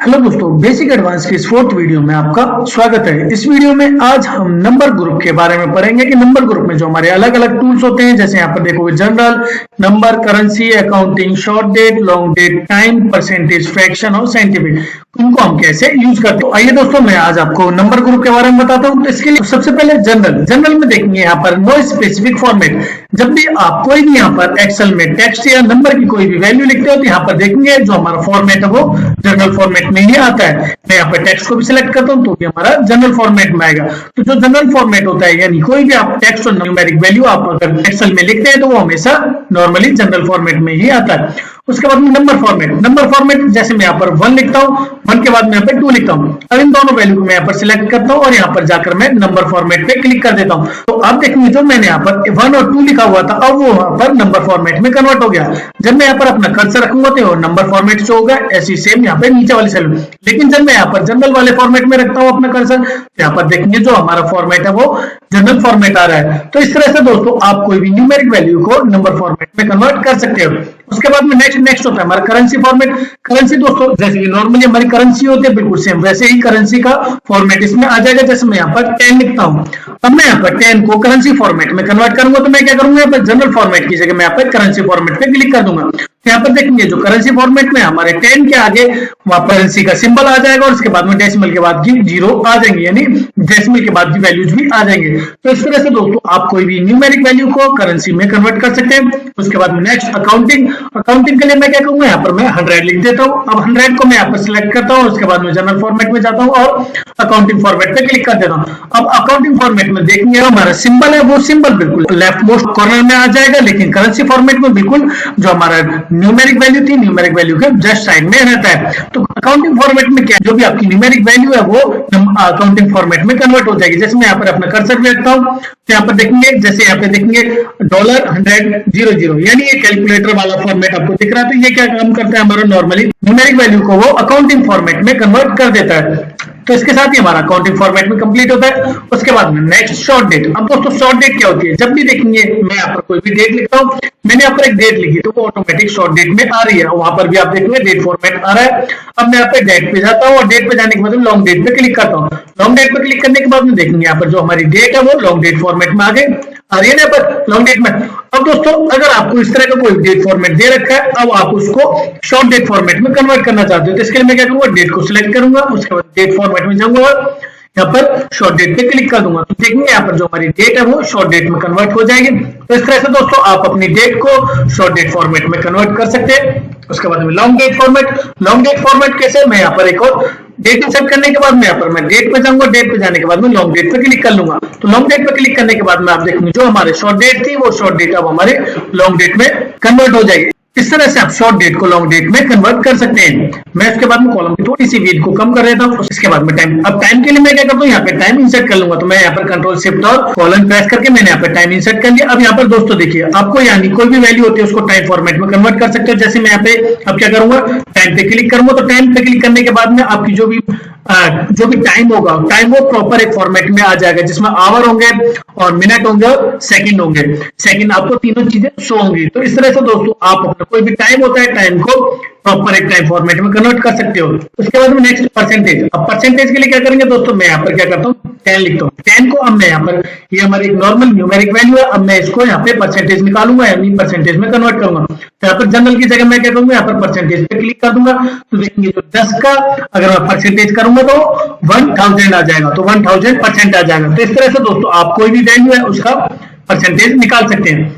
Hello दोस्तों, basic advance की इस फोर्थ वीडियो में आपका स्वागत है। इस वीडियो में आज हम नंबर ग्रुप के बारे में पढ़ेंगे कि नंबर ग्रुप में जो हमारे अलग अलग टूल्स होते हैं, जैसे यहाँ पर देखोगे general, number, currency, accounting, short date, long date, time, percentage, fraction और साइंटिफिक, उनको हम कैसे यूज करते हैं। तो आइए दोस्तों, मैं आज आपको नंबर ग्रुप के बारे में बताता हूँ। तो इसके लिए सबसे पहले जनरल में देखेंगे यहाँ पर नो स्पेसिफिक फॉर्मेट। जब भी आप कोई भी यहाँ पर एक्सेल में टेक्स्ट या नंबर की कोई भी वैल्यू लिखते हो तो यहाँ पर देखेंगे जो हमारा फॉर्मेट है वो जनरल फॉर्मेट में ही आता है। मैं यहाँ पर टेक्स्ट को भी सिलेक्ट करता हूँ तो भी हमारा जनरल फॉर्मेट में आएगा। तो जो जनरल फॉर्मेट होता है, यानी कोई भी आप टेक्स्ट और न्यूमेरिक वैल्यू आप अगर एक्सेल में लिखते हैं तो वो हमेशा नॉर्मली जनरल फॉर्मेट में ही आता है। उसके बाद में नंबर फॉर्मेट जैसे मैं यहाँ पर 1 लिखता हूँ, 1 के बाद मैं यहाँ पे 2 लिखता हूँ। अब इन दोनों वैल्यू को मैं यहाँ पर सिलेक्ट करता हूँ और यहाँ पर जाकर मैं नंबर फॉर्मेट पे क्लिक कर देता हूँ। तो आप देखेंगे जो मैंने यहाँ पर 1 और 2 लिखा हुआ था, अब वो यहाँ पर नंबर फॉर्मेट में कन्वर्ट हो गया। जब मैं यहाँ पर अपना कर्सर रखूंगा तो नंबर फॉर्मेट शो होगा, ऐसी सेम यहाँ पे नीचे वाली सेल में। लेकिन जब मैं यहाँ पर जनरल वाले फॉर्मेट में रखता हूँ अपना कर्सर, तो यहाँ पर देखेंगे जो हमारा फॉर्मेट है वो जनरल फॉर्मेट आ रहा है। तो इस तरह से दोस्तों आप कोई भी न्यूमेरिक वैल्यू को नंबर फॉर्मेट में कन्वर्ट कर सकते हो। उसके बाद में नेक्स्ट होता है हमारा करेंसी फॉर्मेट। करेंसी दोस्तों जैसे कि नॉर्मली हमारी करेंसी होती है, बिल्कुल सेम वैसे ही करेंसी का फॉर्मेट इसमें आ जाएगा। जैसे मैं यहाँ पर 10 लिखता हूँ, अब मैं यहाँ पर 10 को करेंसी फॉर्मेट में कन्वर्ट करूंगा तो मैं क्या करूंगा, यहाँ पर जनरल फॉर्मेट की जगह मैं यहाँ पर करेंसी फॉर्मेट पे क्लिक कर दूंगा। यहाँ पर देखेंगे जो करेंसी फॉर्मेट में हमारे 10 के आगे वहां करेंसी का सिंबल आ जाएगा और उसके बाद में डेसिमल के बाद की 0 आ जाएंगे, यानी डेसिमल के बाद की वैल्यूज भी आ जाएंगे। तो इस तरह से दोस्तों आप कोई भी न्यूमेरिक वैल्यू को करेंसी में कन्वर्ट कर सकते हैं। उसके बाद में नेक्स्ट अकाउंटिंग के लिए मैं क्या करूंगा, यहाँ पर मैं 100 लिख देता हूँ। अब 100 को मैं यहाँ पर सिलेक्ट करता हूँ, उसके बाद में जनरल फॉर्मेट में जाता हूँ और अकाउंटिंग फॉर्मेट पे क्लिक कर देता हूँ। अब अकाउंटिंग फॉर्मेट में देखेंगे हमारा सिंबल है वो सिंबल बिल्कुल लेफ्ट मोस्ट कॉर्नर में आ जाएगा, लेकिन करेंसी फॉर्मेट में बिल्कुल जो हमारा न्यूमेरिक वैल्यू थी न्यूमेरिक वैल्यू के जस्ट साइड में रहता है। तो अकाउंटिंग फॉर्मेट में क्या जो भी आपकी न्यूमेरिक वैल्यू है वो अकाउंटिंग फॉर्मेट में कन्वर्ट हो जाएगी। जैसे मैं यहाँ पर अपना कर्सर रखता हूँ तो यहाँ पर देखेंगे, जैसे यहाँ पे देखेंगे $100 यानी ये कैलकुलेटर वाला फॉर्मेट आपको दिख रहा है। तो ये क्या काम करता है, हमारा नॉर्मली न्यूमेरिक वैल्यू को वो अकाउंटिंग फॉर्मेट में कन्वर्ट कर देता है। तो इसके साथ ही हमारा अकाउंटिंग फॉर्मेट में कंप्लीट होता है। उसके बाद में नेक्स्ट शॉर्ट डेट। अब दोस्तों शॉर्ट डेट क्या होती है, जब भी देखेंगे मैं यहाँ पर कोई भी डेट लिखता हूँ, मैंने यहाँ पर एक डेट लिखी तो वो ऑटोमेटिक शॉर्ट डेट में आ रही है। वहां पर भी आप देखेंगे डेट फॉर्मेट आ रहा है। अब मैं यहाँ पे डेट पे जाता हूँ और डेट पे जाने के बाद लॉन्ग डेट पे क्लिक करता हूँ। लॉन्ग डेट पे क्लिक करने के बाद में देखेंगे यहाँ पर जो हमारी डेट है वो लॉन्ग डेट फॉर्मेट में आ रही है ना पर लॉन्ग डेट में। अब दोस्तों अगर आपको इस तरह का कोई डेट फॉर्मेट दे रखा है, अब आप उसको शॉर्ट डेट फॉर्मेट में कन्वर्ट करना चाहते हो, तो इसके लिए मैं क्या करूंगा, डेट को सिलेक्ट करूंगा, उसके बाद डेट फॉर्मेट में जाऊंगा, यहाँ पर शॉर्ट डेट पे क्लिक कर दूंगा। तो देखेंगे यहाँ पर जो हमारी डेट है वो शॉर्ट डेट में कन्वर्ट हो जाएगी। तो इस तरह से दोस्तों आप अपनी डेट को शॉर्ट डेट फॉर्मेट में कन्वर्ट कर सकते हैं। उसके बाद में लॉन्ग डेट फॉर्मेट कैसे, मैं यहाँ पर एक और डेट इंसर्ट करने के बाद में यहाँ पर मैं डेट पे जाऊंगा, डेट पे जाने के बाद में लॉन्ग डेट पे क्लिक कर लूंगा। तो लॉन्ग डेट पे क्लिक करने के बाद में आप देखेंगे जो हमारे शॉर्ट डेट थी वो शॉर्ट डेट अब हमारे लॉन्ग डेट में कन्वर्ट हो जाएगी। इस तरह से आप शॉर्ट डेट को लॉन्ग डेट में कन्वर्ट कर सकते हैं। मैं इसके बाद में कॉलम की थोड़ी सी विड्थ को कम कर देता हूँ। इसके बाद में टाइम, अब टाइम के लिए मैं क्या करता हूँ, यहाँ पे टाइम इंसर्ट कर लूंगा। तो मैं यहाँ पर कंट्रोल शिफ्ट और कॉलन प्रेस करके मैंने यहाँ पे टाइम इंसर्ट कर लिया। अब यहाँ पर दोस्तों देखिए आपको यानी कोई भी वैल्यू होती है उसको टाइम फॉर्मेट में कन्वर्ट कर सकते हो। जैसे मैं यहाँ पे अब क्या करूंगा, टाइम पे क्लिक करूंगा। तो टाइम पे क्लिक करने के बाद में आपकी जो भी टाइम होगा, टाइम वो प्रॉपर एक फॉर्मेट में आ जाएगा जिसमें आवर होंगे और मिनट होंगे और सेकंड होंगे। सेकंड आपको तीनों चीजें शो होंगी। तो इस तरह से दोस्तों आप अपना कोई भी टाइम होता है टाइम को प्रॉपर एक टाइम फॉर्मेट में कन्वर्ट कर सकते हो। उसके बाद में नेक्स्ट परसेंटेज। अब परसेंटेज के लिए क्या करेंगे दोस्तों, मैं यहाँ पर क्या करता हूँ 10 लिखता हूँ। 10 को अब मैं यहाँ पर ये हमारी एक नॉर्मल न्यूमेरिक वैल्यू है, अब मैं इसको यहाँ पे परसेंटेज निकालूंगा यानी परसेंटेज में कन्वर्ट करूंगा। तो यहाँ पर जनरल की जगह मैं क्या करूंगा, यहाँ पर परसेंटेज पे क्लिक कर दूंगा। तो देखेंगे जो 10 का अगर मैं परसेंटेज करूंगा तो 1000 आ जाएगा, तो 1000% आ जाएगा। तो इस तरह से दोस्तों आप कोई भी वैल्यू है उसका परसेंटेज निकाल सकते हैं।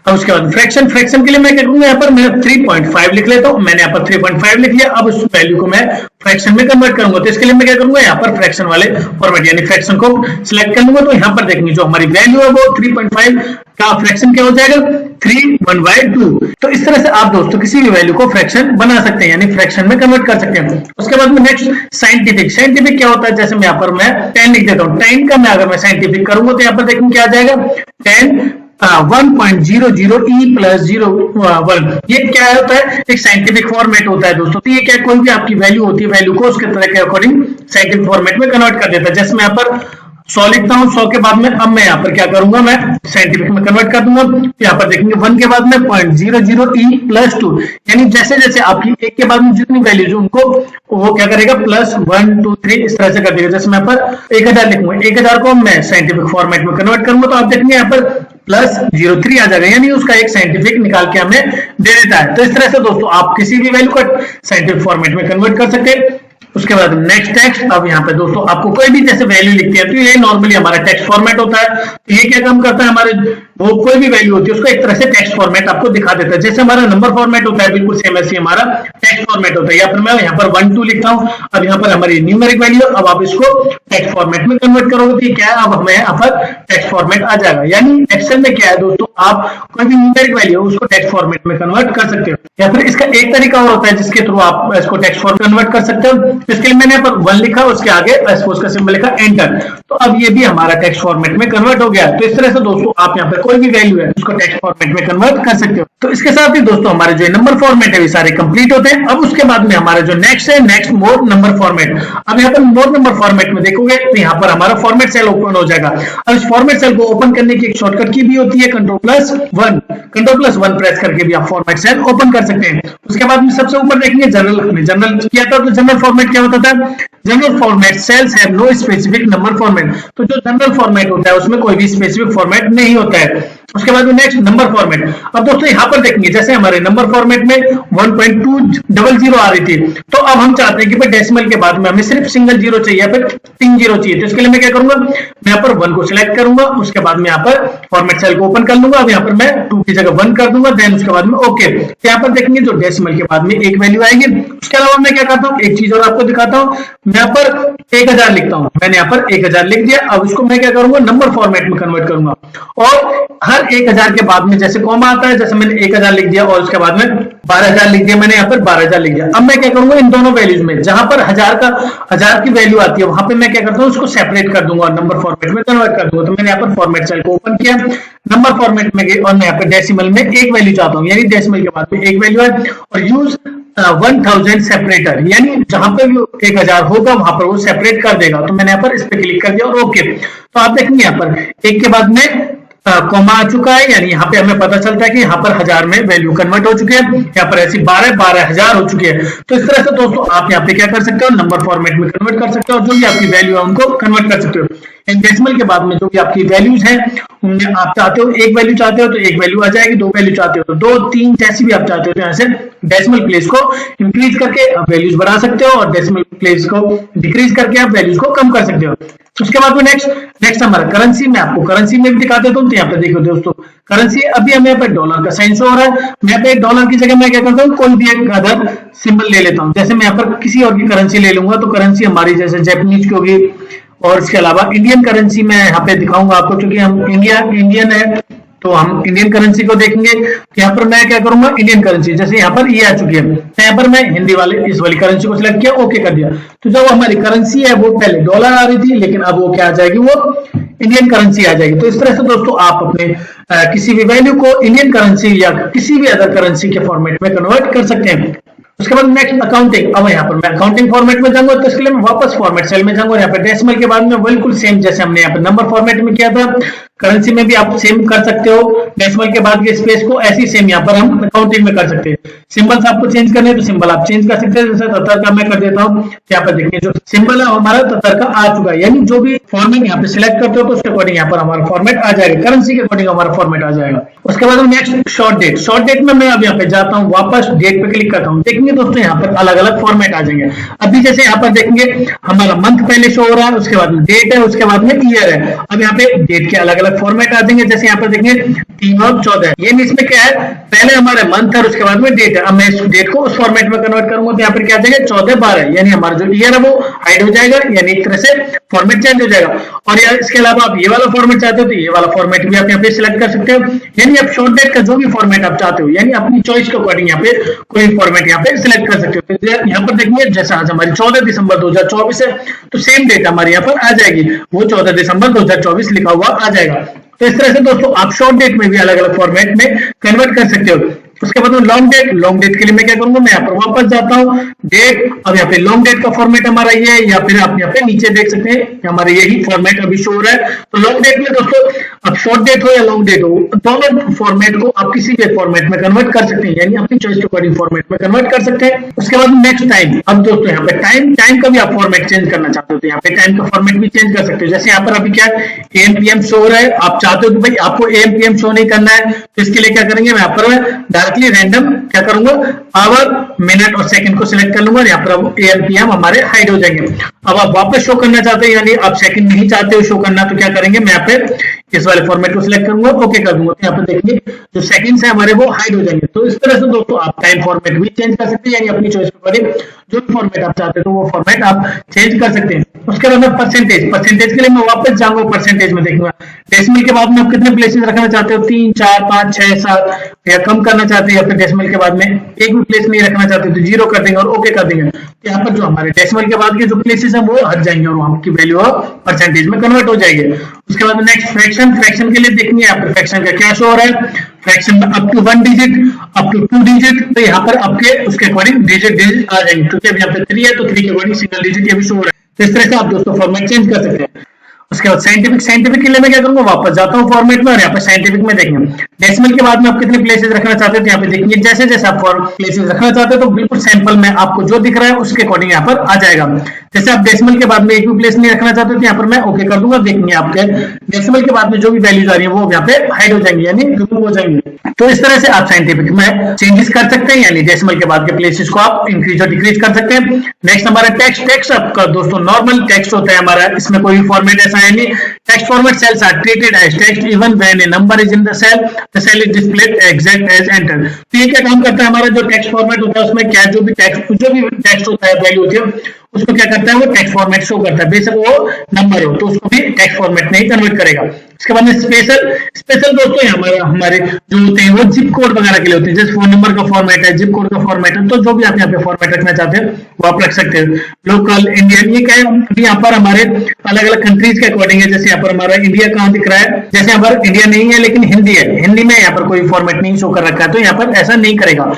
अब उसके बाद फ्रैक्शन के लिए मैं क्या करूंगा, यहाँ पर मैं 3.5 लिख लेता हूँ। मैंने यहाँ पर 3.5 लिख लिया। अब उस वैल्यू को मैं फ्रैक्शन में कन्वर्ट करूंगा। तो इसके लिए मैं क्या करूंगा, यहाँ पर फ्रैक्शन वाले फॉर्मेट यानी फ्रैक्शन को सिलेक्ट कर लूंगा। तो यहाँ पर देखेंगे जो हमारी वैल्यू है वो 3.5 का फ्रैक्शन क्या हो जाएगा, 3/1/2। तो इस तरह से आप दोस्तों किसी भी वैल्यू को फ्रैक्शन बना सकते हैं यानी फ्रैक्शन में कन्वर्ट कर सकते हैं। उसके बाद में नेक्स्ट साइंटिफिक क्या होता है, जैसे मैं यहाँ पर मैं 10 लिख देता हूँ। 10 का मैं अगर मैं साइंटिफिक करूंगा तो यहाँ पर देखेंगे क्या आ जाएगा, 1.00e+01। ये क्या होता है, एक साइंटिफिक फॉर्मेट होता है दोस्तों। तो ये क्या कोई भी आपकी वैल्यू होती है, वैल्यू को उसके तरह के अकॉर्डिंग साइंटिफिक फॉर्मेट में कन्वर्ट कर देता है। जैसे मैं यहाँ पर 100 लिखता हूँ, 100 के बाद में अब मैं यहाँ पर क्या करूंगा, मैं साइंटिफिक में कन्वर्ट कर दूंगा। यहाँ पर देखेंगे 1 के बाद में 0.00e+2, यानी जैसे जैसे आपकी 1 के बाद में जितनी वैल्यूज उनको वो क्या करेगा, +1 2 3 इस तरह से कर देगा। जैसे मैं यहाँ पर 1000 लिखूंगा, 1000 को मैं साइंटिफिक फॉर्मेट में कन्वर्ट करूंगा तो आप देखेंगे यहाँ पर +03 आ जाएगा, यानी उसका एक साइंटिफिक निकाल के हमें दे देता है। तो इस तरह से दोस्तों आप किसी भी वैल्यू को साइंटिफिक फॉर्मेट में कन्वर्ट कर सकते हैं। उसके बाद नेक्स्ट टेक्स्ट, अब यहाँ पे दोस्तों आपको कोई भी जैसे वैल्यू लिखती है तो ये नॉर्मली हमारा टेक्स्ट फॉर्मेट होता है। तो ये क्या काम करता है, हमारे वो कोई भी वैल्यू होती है उसको एक तरह से टेक्स्ट फॉर्मेट आपको दिखा देता है। जैसे हमारा नंबर फॉर्मेट होता है बिल्कुल सेम ऐसे हमारा टेक्स्ट फॉर्मेट होता है। या फिर मैं यहाँ पर 1 2 लिखता हूँ, अब यहाँ पर हमारी न्यूमेरिक वैल्यू, अब आप इसको टेक्स्ट फॉर्मेट में कन्वर्ट करोगे तो क्या है, अब हमें यहाँ पर टेक्स्ट फॉर्मेट आ जाएगा। यानी एक्सेल में क्या है दोस्तों, आप कोई भी न्यूमेरिक वैल्यू उसको टेक्स्ट फॉर्मेट में कन्वर्ट कर सकते हो। या फिर इसका एक तरीका और होता है जिसके थ्रू आप इसको टेक्स्ट फॉर्मेट कन्वर्ट कर सकते हो। इसके लिए मैंने यहाँ पर 1 लिखा, उसके आगे सपोज का सिंबल लिखा एंटर, तो अब ये भी हमारा टेक्स्ट फॉर्मेट में कन्वर्ट हो गया। तो इस तरह से दोस्तों आप यहाँ पर कोई भी वैल्यू है उसको टेक्स्ट फॉर्मेट में कन्वर्ट कर सकते हो। तो इसके साथ ही दोस्तों हमारे जो नंबर फॉर्मेट है वे सारे कंप्लीट होते हैं। अब उसके बाद में हमारा जो नेक्स्ट है, नेक्स्ट मोर नंबर फॉर्मेट। अब यहाँ पर मोर नंबर फॉर्मेट में देखोगे तो यहाँ पर हमारा फॉर्मेट सेल ओपन हो जाएगा। अब इस फॉर्मेट सेल को ओपन करने की एक शॉर्टकट की भी होती है Ctrl+1 प्रेस करके भी आप फॉर्मेट सेल ओपन कर सकते हैं। उसके बाद में सबसे ऊपर देखेंगे जनरल किया था, तो जनरल फॉर्मेट क्या होता था, general format cells have no specific number format. तो जो जनरल फॉर्मेट होता है उसमें कोई भी स्पेसिफिक फॉर्मेट नहीं होता है। उसके बाद नेक्स्ट नंबर फॉर्मेट। अब दोस्तों यहाँ पर देखेंगे जैसे हमारे नंबर फॉर्मेट में 1.200 आ रही थी, तो अब हम चाहते हैं कि भाई डेसिमल के बाद में हमें सिर्फ सिंगल जीरो चाहिए या फिर 3 जीरो चाहिए। तो इसके लिए मैं क्या करूंगा, मैं यहाँ पर 1 को सिलेक्ट करूंगा, उसके बाद में यहाँ पर फॉर्मेट सेल को ओपन कर लूंगा। अब यहाँ पर मैं 2 की जगह 1 कर दूंगा, देन उसके बाद में ओके। तो यहाँ पर देखेंगे जो डेसिमल के बाद में एक वैल्यू आएगी। उसके अलावा मैं क्या करता हूँ, एक चीज और आपको दिखाता हूँ, मैं यहाँ पर 1000 लिखता हूँ, मैंने यहाँ पर 1000 लिख दिया। अब इसको मैं क्या करूंगा, नंबर फॉर्मेट में कन्वर्ट करूंगा और हर 1000 के बाद में जैसे कॉमा आता है, जैसे मैंने 1000 लिख दिया और उसके बाद में 12000 लिख दिया, मैंने यहाँ पर 12000 लिख दिया। अब मैं क्या करूंगा, इन दोनों वैल्यूज में जहां पर 1000 की वैल्यू आती है वहां पे मैं क्या करता हूँ, उसको सेपरेट कर दूंगा और नंबर फॉर्मेट में कन्वर्ट कर दूंगा। तो मैंने यहाँ पर फॉर्मेट सेल को ओपन किया, नंबर फॉर्मेट में गए और मैं यहाँ पे डेसिमल में एक वैल्यू चाहता हूँ, यानी डेसिमल के बाद में एक वैल्यू है और यूज 1000 सेपरेटर, यानी जहां पे 1000 होगा वहां पर वो सेपरेट कर देगा। तो मैंने यहाँ पर इस पे क्लिक कर दिया और ओके। तो आप देखेंगे यहाँ पर एक के बाद में कॉमा आ चुका है, यानी यहाँ पे हमें पता चलता है कि यहाँ पर 1000 में वैल्यू कन्वर्ट हो चुकी है। यहाँ पर ऐसी 12000 हो चुकी है। तो इस तरह से दोस्तों आप यहाँ पे क्या कर सकते हो, नंबर फॉर्मेट में कन्वर्ट कर सकते हो और जो भी आपकी वैल्यू है उनको कन्वर्ट कर सकते हो। डेसिमल के बाद में जो भी आपकी वैल्यूज हैं उनमें आप चाहते हो एक वैल्यू चाहते हो तो एक वैल्यू आ जाएगी, 2 वैल्यू चाहते हो तो 2 3 जैसी भी आप चाहते हो तो यहाँ से डेसिमल प्लेस को इंक्रीज करके आप वैल्यूज बढ़ा सकते हो और डेसिमल प्लेस को डिक्रीज करके आप वैल्यूज को कम कर सकते हो। उसके बाद में नेक्स्ट हमारा करेंसी, में आपको करेंसी में भी दिखा देता हूँ। तो यहाँ पे देखो दोस्तों करेंसी अभी हमें यहाँ पे डॉलर का साइन शो हो रहा है। मैं यहाँ पे $1 की जगह मैं क्या करता हूँ, कोई भी एक अदर सिंबल ले लेता हूँ। जैसे मैं यहाँ पर किसी और की करेंसी ले लूंगा, तो करेंसी हमारी जैसे जापानीज की होगी और इसके अलावा इंडियन करेंसी मैं यहाँ पे दिखाऊंगा आपको, क्योंकि हम इंडियन है तो हम इंडियन करेंसी को देखेंगे। यहाँ पर मैं क्या करूंगा, इंडियन करेंसी जैसे यहाँ पर ये आ चुकी है, तो यहाँ पर मैं हिंदी वाले इस वाली करेंसी को सिलेक्ट किया, ओके कर दिया। तो जो हमारी करेंसी है वो पहले डॉलर आ रही थी, लेकिन अब वो क्या आ जाएगी, वो इंडियन करेंसी आ जाएगी। तो इस तरह से दोस्तों आप अपने किसी भी वैल्यू को इंडियन करेंसी या किसी भी अदर करेंसी के फॉर्मेट में कन्वर्ट कर सकते हैं। उसके बाद नेक्स्ट अकाउंटिंग। अब यहाँ पर मैं अकाउंटिंग फॉर्मेट में जाऊंगा, तो इसके लिए मैं वापस फॉर्मेट सेल में जाऊंगा और यहाँ पे डेसिमल के बाद में बिल्कुल सेम जैसे हमने यहाँ पे नंबर फॉर्मेट में किया था, करेंसी में भी आप सेम कर सकते हो। डेसिमल के बाद के स्पेस को ऐसी सेम यहाँ पर हम अकाउंटिंग में कर सकते हैं। सिंबल्स आपको चेंज करने हैं तो सिंबल आप चेंज कर सकते हैं। जैसे ततर का मैं कर देता हूँ, यहाँ पर देखिए जो सिंबल है हमारा ततर का आ चुका है, यानी जो भी फॉर्मेट यहाँ पे सिलेक्ट करते हो तो उसके अकॉर्डिंग यहाँ पर हमारा फॉर्मेट आ जाएगा, करेंसी के अकॉर्डिंग हमारा फॉर्मेट आ जाएगा। उसके बाद नेक्स्ट शॉर्ट डेट में मैं अब यहाँ पे जाता हूँ, वापस डेट पे क्लिक करता हूँ। देखेंगे दोस्तों यहाँ पर अलग अलग फॉर्मेट आ जाएंगे। अभी जैसे यहाँ पर देखेंगे हमारा मंथ पहले शो हो रहा है, उसके बाद में डेट है, उसके बाद में ईयर है। अब यहाँ पे डेट के अलग अलग फॉर्मेट आ जाएंगे। जैसे यहाँ पर देखेंगे 3 और 14, ये इसमें क्या है, पहले हमारे मंथ है उसके बाद में डेट है। अब मैं इस डेट को उस फॉर्मेट में कन्वर्ट करूंगा तो यहाँ पर क्या आ जाएगा 14/12, यानी हमारा जो ईयर है वो हाइड हो जाएगा, यानी एक तरह से फॉर्मेट चेंज हो जाएगा। और यार इसके अलावा आप ये वाला फॉर्मेट चाहते हो तो ये वाला फॉर्मेट भी आप यहाँ पे सिलेक्ट कर सकते हो, यानी आप शॉर्ट डेट का जो भी फॉर्मेट आप चाहते हो, यानी अपनी चॉइस के अकॉर्डिंग यहाँ पे कोई फॉर्मेट यहाँ पे सिलेक्ट कर सकते हो। तो यहाँ पर देखिए जैसे आज हमारी 14 दिसंबर 2024 है, तो सेम डेट हमारे यहाँ पर आ जाएगी, वो 14 दिसंबर 2024 लिखा हुआ आ जाएगा। तो इस तरह से दोस्तों आप शॉर्ट डेट में भी अलग अलग फॉर्मेट में कन्वर्ट कर सकते हो। उसके बाद में लॉन्ग डेट के लिए मैं क्या करूंगा, मैं यहाँ पर वापस जाता हूँ, डेट, अब यहाँ पे लॉन्ग डेट का फॉर्मेट हमारा ये है, या फिर आप यहाँ पे नीचे देख सकते हैं हमारे यही फॉर्मेट अभी शो हो रहा है। तो लॉन्ग डेट में दोस्तों अब शॉर्ट डेट हो या लॉन्ग डेट हो, दोनों फॉर्मेट को आप किसी भी फॉर्मेट में कन्वर्ट कर सकते हैं, यानी अपनी चॉइस के अकॉर्डिंग फॉर्मेट में कन्वर्ट कर सकते हैं। उसके बाद नेक्स्ट टाइम, अब दोस्तों यहाँ पे टाइम का भी आप फॉर्मेट चेंज करना चाहते हो तो यहाँ पे टाइम का फॉर्मेट भी चेंज कर सकते हो। जैसे यहाँ पर अभी क्या AM PM शो हो रहा है, आप चाहते हो कि भाई आपको AM PM शो नहीं करना है, तो इसके लिए क्या करेंगे, मैं यहाँ पर डायरेक्टली रैंडम क्या करूंगा, आवर, मिनट और सेकंड को सिलेक्ट कर लूंगा, यहाँ पर अब AM PM हमारे हाइड हो जाएंगे। अब आप वापस शो करना चाहते हैं, यानी आप सेकंड नहीं चाहते हो शो करना, तो क्या करेंगे, मैं यहाँ पे इस वाले फॉर्मेट को सिलेक्ट करूंगा, ओके कर दूंगा, तो यहाँ पे देखिए जो सेकंड्स है हमारे वो हाइड हो जाएंगे। तो इस तरह से दोस्तों आप टाइम फॉर्मेट भी चेंज कर सकते हैं, यानी अपनी चॉइस के अकॉर्डिंग जो फॉर्मेट आप चाहते हैं तो वो फॉर्मेट आप चेंज कर सकते हैं। उसके बाद में परसेंटेज के लिए मैं वापस जाऊंगा, परसेंटेज में देखूंगा डेसिमल के बाद में आप कितने प्लेसेस रखना चाहते हो, 3 4 5 6 7, या कम करना चाहते हैं, या फिर डेसिमल के बाद में एक भी प्लेस नहीं रखना चाहते तो 0 कर देंगे और ओके कर देंगे। तो यहाँ पर जो हमारे डेसिमल के बाद के जो प्लेसेस है वो हट जाएंगे और वहां की वैल्यू परसेंटेज में कन्वर्ट हो जाएगी। उसके बाद नेक्स्ट फ्रैक्शन के लिए देखिए यहाँ पर फ्रैक्शन का क्या शो हो रहा है, फ्रैक्शन में up to 1 digit, up to 2 digit, तो यहाँ पर आपके उसके अकॉर्डिंग डिजिट आ जाएंगे, क्योंकि अब यहाँ पे 3 है तो 3 के अकॉर्डिंग सिंगल डिजिट ये भी शो हो रहा है। तो इस तरह से आप दोस्तों फॉर्मेट चेंज कर सकते हैं। उसके बाद साइंटिफिक के लिए मैं क्या करूंगा, वापस जाता हूँ फॉर्मेट में और यहाँ पे साइंटिफिक में देखेंगे डेसिमल के बाद में आप कितने प्लेसेस रखना चाहते हैं, तो यहाँ पे देखेंगे जैसे जैसे आप प्लेसेस रखना चाहते हो तो बिल्कुल सैंपल में आपको जो दिख रहा है उसके अकॉर्डिंग यहाँ पर आ जाएगा। जैसे आप डेसिमल के बाद में एक भी प्लेस नहीं रखना चाहते तो यहाँ पर मैं ओके कर दूंगा, देखेंगे आपके डेसिमल के बाद में जो भी वैल्यूज आ रही है वो यहाँ पे हाइड हो जाएंगी, यानी रिमूव हो जाएंगे। तो इस तरह से आप साइंटिफिक में चेंजेस कर सकते हैं, यानी डेसिमल के बाद के प्लेसेस को आप इंक्रीज और डिक्रीज कर सकते हैं। नेक्स्ट हमारा टेक्स्ट आपका दोस्तों नॉर्मल टेक्स्ट होता है हमारा, इसमें कोई फॉर्मेट ऐसा है नहीं। Text format cells are treated as text even when a number is in the cell is displayed exact as enter. तो ये क्या काम करता है, हमारा जो टेक्स्ट फॉर्मेट होता है उसमें क्या जो भी टेक्स्ट होता है वैल्यू होती है उसको क्या करता है, वो टेक्स्ट फॉर्मेट शो करता है, बेशक वो नंबर हो तो उसको भी टेक्स्ट फॉर्मेट में ही कन्वर्ट करेगा। इसके बाद में स्पेशल दोस्तों हमारे जो होते हैं वो जिप कोड वगैरह के लिए होते हैं, जैसे फोन नंबर का फॉर्मेट है, जिप कोड का फॉर्मेट है, तो जो भी आप यहाँ पे फॉर्मेट रखना चाहते हैं वो आप रख सकते हैं। लोकल, इंडियन, ये क्या है अभी यहाँ पर हमारे अलग अलग कंट्रीज के अकॉर्डिंग है। जैसे यहाँ पर हमारा इंडिया कहाँ दिख रहा है, जैसे यहाँ पर इंडिया नहीं है लेकिन हिंदी है, हिंदी में यहाँ पर कोई फॉर्मेट नहीं शो कर रखा है तो यहाँ पर ऐसा नहीं करेगा।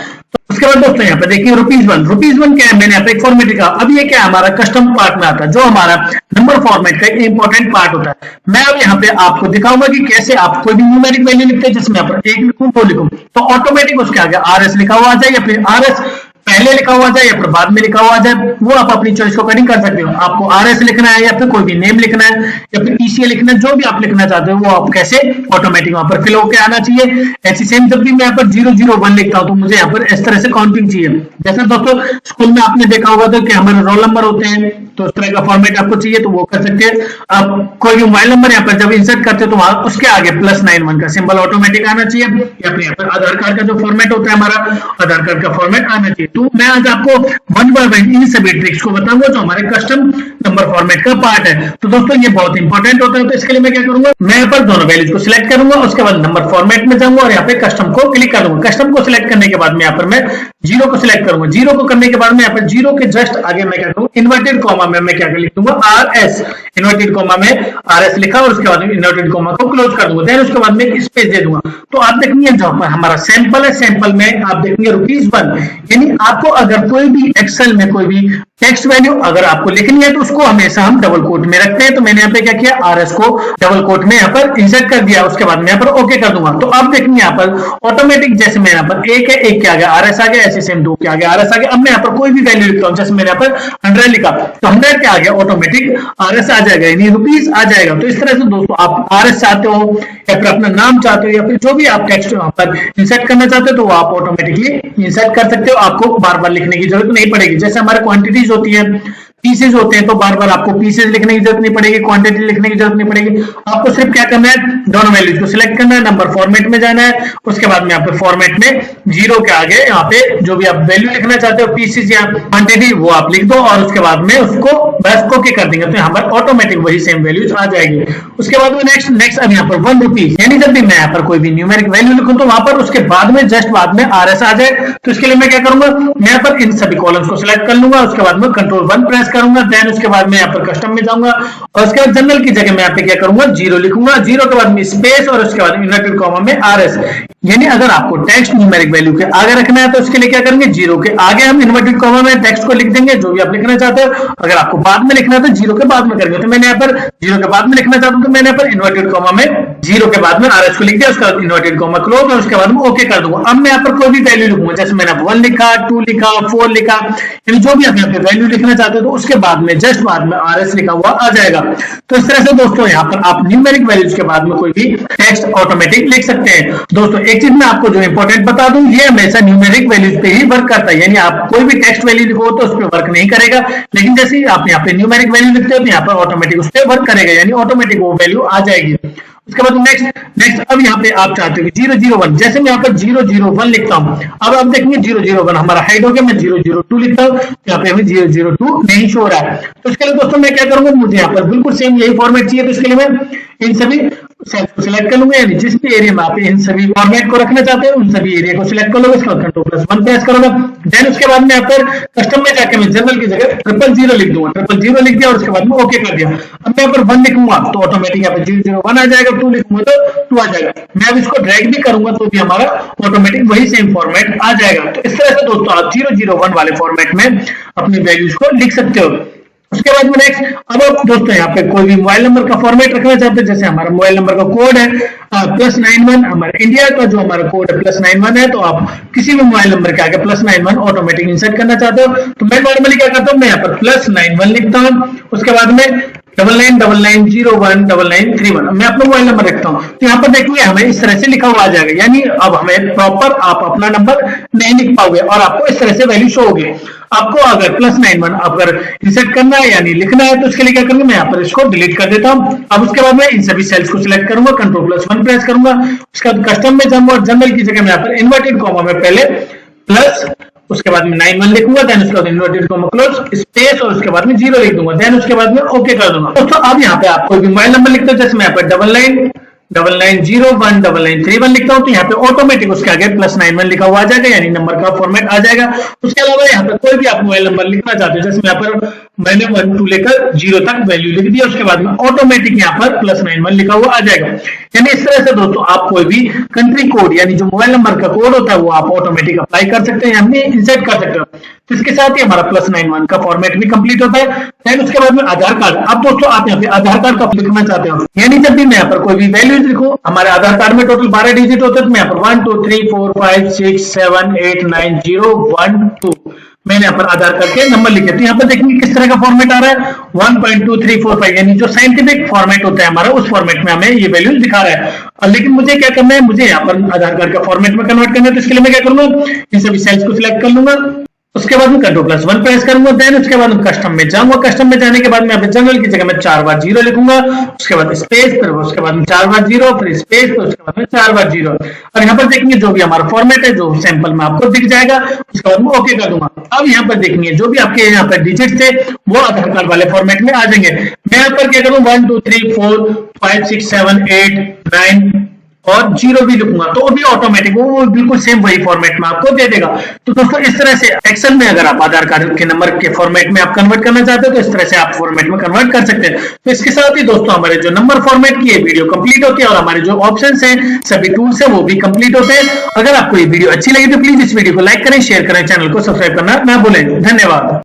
उसके बाद दोस्तों यहाँ पे देखिए ₹1 क्या है, मैंने यहाँ पे एक फॉर्मेट लिखा। अब ये क्या है, हमारा कस्टम पार्ट में आता है जो हमारा नंबर फॉर्मेट का एक इंपॉर्टेंट पार्ट होता है। मैं अब यहाँ पे आपको दिखाऊंगा कि कैसे आप कोई भी न्यूमेरिक वैल्यू लिखते हैं, जैसे मैं यहाँ पर 1 लिखूं 2 लिखूं तो ऑटोमेटिक उसके आगे RS लिखा हुआ आ जाए, या फिर RS पहले लिखा हुआ जाए या फिर बाद में लिखा हुआ जाए, वो आप अपनी चॉइस को अकॉर्डिंग कर सकते हो। आपको RS लिखना है या फिर कोई भी नेम लिखना है या फिर ECA लिखना है, जो भी आप लिखना चाहते हो वो आप कैसे ऑटोमेटिक वहां पर फिल होकर आना चाहिए। ऐसी सेम जब भी मैं यहाँ पर 001 लिखता हूँ तो मुझे यहाँ पर इस तरह से काउंटिंग चाहिए। जैसे दोस्तों स्कूल में आपने देखा होगा तो कि हमारे रोल नंबर होते हैं, तो उस तरह का फॉर्मेट आपको चाहिए तो वो कर सकते हैं। अब कोई भी मोबाइल नंबर यहाँ पर जब इंसर्ट करते हो तो वहां उसके आगे +91 का सिंबल ऑटोमेटिक आना चाहिए, या फिर यहाँ पर आधार कार्ड का जो फॉर्मेट होता है हमारा आधार कार्ड का फॉर्मेट आना चाहिए। तो मैं आज आपको वन बाय वन इन सभी ट्रिक्स को बताऊंगा जो हमारे कस्टम नंबर फॉर्मेट का पार्ट है। तो दोस्तों ये बहुत इंपॉर्टेंट होता है, तो इसके लिए मैं क्या करूंगा, मैं यहाँ पर दोनों वैल्यूज को सिलेक्ट करूंगा, उसके बाद नंबर फॉर्मेट में जाऊंगा और यहाँ पे कस्टम को क्लिक कर दूंगा। कस्टम को सिलेक्ट करने के बाद में यहाँ पर मैं 0 को सिलेक्ट करूंगा। 0 को करने के बाद में यहाँ पर 0 के जस्ट आगे मैं क्या करूंगा, इन्वर्टेड कॉमा में मैं क्या लिख दूंगा, RS, इन्वर्टेड कॉमा में RS लिखा और उसके बाद इन्वर्टेड कॉमा को क्लोज कर दूंगा। देन उसके बाद में एक स्पेस दे दूंगा। तो आप देखेंगे जो हमारा सैंपल है, सैंपल में आप देखेंगे ₹1, यानी आपको अगर कोई भी एक्सेल में कोई भी टेक्स्ट वैल्यू अगर आपको लिखनी है तो उसको हमेशा हम डबल कोट में रखते हैं। तो मैंने यहाँ पे क्या किया, RS को डबल कोट में यहाँ पर इंसर्ट कर दिया, उसके बाद मैं यहाँ पर ओके कर दूंगा। तो आप देखेंगे यहाँ पर ऑटोमेटिक, जैसे मैं यहाँ पर 1 है, 1 के आगे RS आ गया, ऐसे सेम 2 के आगे RS आ गया। अब मैं यहाँ पर कोई भी वैल्यू लिखता हूँ, जैसे मैंने यहाँ पर 100 लिखा तो 100 के आगे ऑटोमेटिक RS आ जाएगा, यानी ₹, आ जाएगा। तो इस तरह से दोस्तों आप RS चाहते हो या फिर अपना नाम चाहते हो या फिर जो भी आप टेक्स्ट यहाँ पर इंसर्ट करना चाहते हो तो वो आप ऑटोमेटिकली इंसर्ट कर सकते हो, आपको बार बार लिखने की जरूरत नहीं पड़ेगी। जैसे हमारे क्वांटिटीज होती है, पीसेज होते हैं, तो बार बार आपको पीसेज लिखने की जरूरत नहीं पड़ेगी, क्वांटिटी लिखने की जरूरत नहीं पड़ेगी। आपको सिर्फ क्या करना है, दोनों वैल्यूज को सिलेक्ट करना है, नंबर फॉर्मेट में जाना है, उसके बाद में यहाँ पे फॉर्मेट में 0 के आगे यहाँ पे जो भी आप वैल्यू लिखना चाहते हो, पीसेज या क्वांटिटी, वो आप लिख दो और उसके बाद में उसको बस ओके कर देंगे, तो यहाँ पर ऑटोमेटिक वही सेम वैल्यूज आ जाएगी। उसके बाद में नेक्स्ट अब यहाँ पर ₹1, यानी जब भी मैं यहाँ पर कोई भी न्यूमेरिक वैल्यू लिखूं तो वहां पर उसके बाद में जस्ट बाद में RS आ जाए। तो इसके लिए मैं क्या करूंगा, मैं यहाँ पर इन सभी कॉलम्स को सिलेक्ट कर लूंगा, उसके बाद में Ctrl+1 प्रेस करूंगा। देन उसके बाद मैं यहाँ पर कस्टम में जाऊंगा और उसके बाद जनरल की जगह मैं यहाँ पे क्या करूंगा, 0 लिखूंगा, 0 के बाद में स्पेस और उसके बाद इन्वर्टेड कॉमा में RS, यानी अगर आपको टेक्स्ट न्यूमेरिक वैल्यू के आगे रखना है तो उसके लिए क्या करेंगे, जीरो के आगे हम इन्वर्टेड कॉमा में टेक्स्ट को लिख देंगे जो भी आप लिखना चाहते हो। अगर आपको बाद में लिखना है तो जीरो के बाद में करेंगे, तो मैंने यहाँ पर जीरो के बाद में लिखना चाहता हूँ तो मैंने यहाँ पर इन्वर्टेड कॉमा में जीरो के बाद में RS को लिख दिया, उसके बाद इन्वर्टेड कॉमा क्लोज और उसके बाद में ओके कर दूंगा। अब मैं यहाँ पर कोई भी वैल्यू लिखूंगा, जैसे मैंने 1 लिखा, 2 लिखा, 4 लिखा, यानी जो भी आप यहाँ पे वैल्यू लिखना चाहते हो तो उसके बाद में जस्ट बाद में RS लिखा हुआ आ जाएगा। तो इस तरह से दोस्तों यहाँ पर आप न्यूमेरिक वैल्यूज के बाद में कोई भी टेक्स्ट ऑटोमेटिक लिख सकते हैं। दोस्तों एक चीज मैं आपको जो इंपॉर्टेंट बता दूं, ये हमेशा न्यूमेरिक वैल्यूज पे ही वर्क करता है, यानी आप कोई भी टेक्स्ट वैल्यू लिखो तो उस पर वर्क नहीं करेगा, लेकिन जैसे ही आप यहाँ पे न्यूमेरिक वैल्यू लिखते हो तो यहाँ पर ऑटोमेटिक उस पर वर्क करेगा, यानी ऑटोमेटिक वो वैल्यू आ जाएगी। उसके बाद नेक्स्ट अब यहाँ पे आप चाहते हो 001, जैसे मैं यहाँ पर 001 लिखता हूँ, अब आप देखेंगे 001 हमारा हाइड हो गया, मैं 002 लिखता हूँ, यहाँ पे हमें 002 नहीं शो हो रहा है। तो इसके लिए दोस्तों मैं क्या करूंगा, मुझे यहाँ पर बिल्कुल सेम यही फॉर्मेट चाहिए, तो इसके लिए मैं इन सभी सेल्स को सिलेक्ट कर लूंगा, यानी जिस भी एरिया में आप इन सभी फॉर्मेट को रखना चाहते हैं उन सभी एरिया को सिलेक्ट कर लोगे, इसका Ctrl+1 प्रेस करूंगा। देन उसके बाद में यहाँ पर कस्टम में जाके मैं जनरल की जगह 000 लिख दूंगा, 000 लिख दिया और उसके बाद में ओके कर दिया। अब मैं यहाँ पर 1 लिखूंगा तो ऑटोमेटिक यहाँ पर 001 आ जाएगा, 2 लिखूंगा तो 2 आ जाएगा। मैं अब इसको ड्रैग भी करूंगा तो भी हमारा ऑटोमेटिक वही सेम फॉर्मेट आ जाएगा। तो इस तरह से दोस्तों आप 001 वाले फॉर्मेट में अपनी वैल्यूज को लिख सकते हो। उसके बाद में नेक्स्ट, अब आप दोस्तों यहाँ पे कोई भी मोबाइल नंबर का फॉर्मेट रखना चाहते हैं, जैसे हमारा मोबाइल नंबर का कोड है +91, हमारे इंडिया का जो हमारा कोड है +91 है, तो आप किसी भी मोबाइल नंबर के आगे +91 ऑटोमेटिक इंसर्ट करना चाहते हो तो मैं नॉर्मली क्या करता हूँ, मैं यहाँ पर +91 लिखता हूँ, उसके बाद में 9999019931 मैं अपना मोबाइल नंबर रखता हूँ। तो यहाँ पर देखिए हमें इस तरह से लिखा हुआ आ जाएगा, यानी अब हमें प्रॉपर आप अपना नंबर नहीं लिख पाओगे और आपको इस तरह से वैल्यू शो होगी। आपको अगर +91 अगर इंसर्ट करना है यानी लिखना है तो उसके लिए क्या करूंगा, मैं यहाँ पर इसको डिलीट कर देता हूँ। अब उसके बाद में इन सभी सेल्स को सिलेक्ट करूंगा, Ctrl+1 प्रेस करूंगा, उसके बाद कस्टम में जाऊंगा और जनरल की जगह मैं यहाँ पर इन्वर्टेड कॉमा में पहले प्लस उसके बाद में 91 लिखूंगा, देन उसके बाद इन्वर्टेड कॉमा क्लोज स्पेस और उसके बाद में 0 लिख दूंगा, देन उसके बाद में ओके कर दूंगा। दोस्तों अब यहाँ पे आप कोई भी मोबाइल नंबर लिखते हो, जैसे मैं यहाँ पर 9999019931 लिखता हूँ तो यहाँ पे ऑटोमेटिक उसके आगे +91 लिखा हुआ आ जाएगा, यानी नंबर का फॉर्मेट आ जाएगा। उसके अलावा यहाँ पे कोई भी आप मोबाइल नंबर लिखना चाहते हो, जैसे यहाँ पर मैंने 1 2 लेकर 0 तक वैल्यू लिख दिया, उसके बाद में ऑटोमेटिक यहाँ पर +91 लिखा हुआ आ जाएगा। यानी इस तरह से दोस्तों आप कोई भी कंट्री कोड यानी जो मोबाइल नंबर का कोड होता है वो आप ऑटोमेटिक अप्लाई कर सकते हैं, यानी इंसर्ट कर सकते हो। तो इसके साथ ही हमारा +91 का फॉर्मेट भी कंप्लीट होता है। देन उसके बाद में आधार कार्ड, अब दोस्तों आप यहाँ पे आधार कार्ड का लिखना चाहते हो, यानी जब भी मैं यहाँ पर कोई भी वैल्यू लिखूं, हमारे आधार कार्ड में टोटल 12 डिजिट होते हैं, तो मैं यहाँ पर 1 2 3 4 5 6 7 8 9 0 1 2 मैंने यहाँ पर आधार कार्ड के नंबर लिखे। तो यहाँ पर देखेंगे किस तरह का फॉर्मेट आ रहा है 1.2345, यानी जो साइंटिफिक फॉर्मेट होता है हमारा उस फॉर्मेट में हमें ये वैल्यू दिखा रहा है। और लेकिन मुझे क्या करना है, मुझे यहाँ पर आधार कार्ड का फॉर्मेट में कन्वर्ट करना है, तो इसके लिए मैं क्या करूंगा, इन सभी सेल्स को सिलेक्ट कर लूंगा, उसके बाद में Ctrl+1 प्रेस करूंगा, देन उसके बाद कस्टम में जाऊंगा, कस्टम में जाने के बाद मैं जनरल की जगह में 4 बार 0 लिखूंगा, उसके बाद स्पेस, फिर उसके बाद 4 बार 0, फिर स्पेस, फिर उसके बाद में 4 बार 0 और यहाँ पर देखेंगे जो भी हमारा फॉर्मेट है जो सैंपल में आपको दिख जाएगा, उसके बाद में ओके कर दूंगा। अब यहाँ पर देखेंगे जो भी आपके यहाँ पर डिजिट थे वो आधार कार्ड वाले फॉर्मेट में आ जाएंगे। मैं यहाँ पर क्या करूँ 1 2 3 4 5 6 7 8 9 और 0 भी लिखूंगा तो भी ऑटोमेटिक वो बिल्कुल सेम वही फॉर्मेट में आपको दे देगा। तो दोस्तों इस तरह से एक्सेल में अगर आप आधार कार्ड के नंबर के फॉर्मेट में आप कन्वर्ट करना चाहते हो तो इस तरह से आप फॉर्मेट में कन्वर्ट कर सकते हैं। तो इसके साथ ही दोस्तों हमारे जो नंबर फॉर्मेट की वीडियो कंप्लीट होती है और हमारे जो ऑप्शंस हैं सभी टूल्स हैं वो भी कंप्लीट होते हैं। अगर आपको ये वीडियो अच्छी लगी तो प्लीज इस वीडियो को लाइक करें, शेयर करें, चैनल को सब्सक्राइब करना ना भूलें। धन्यवाद।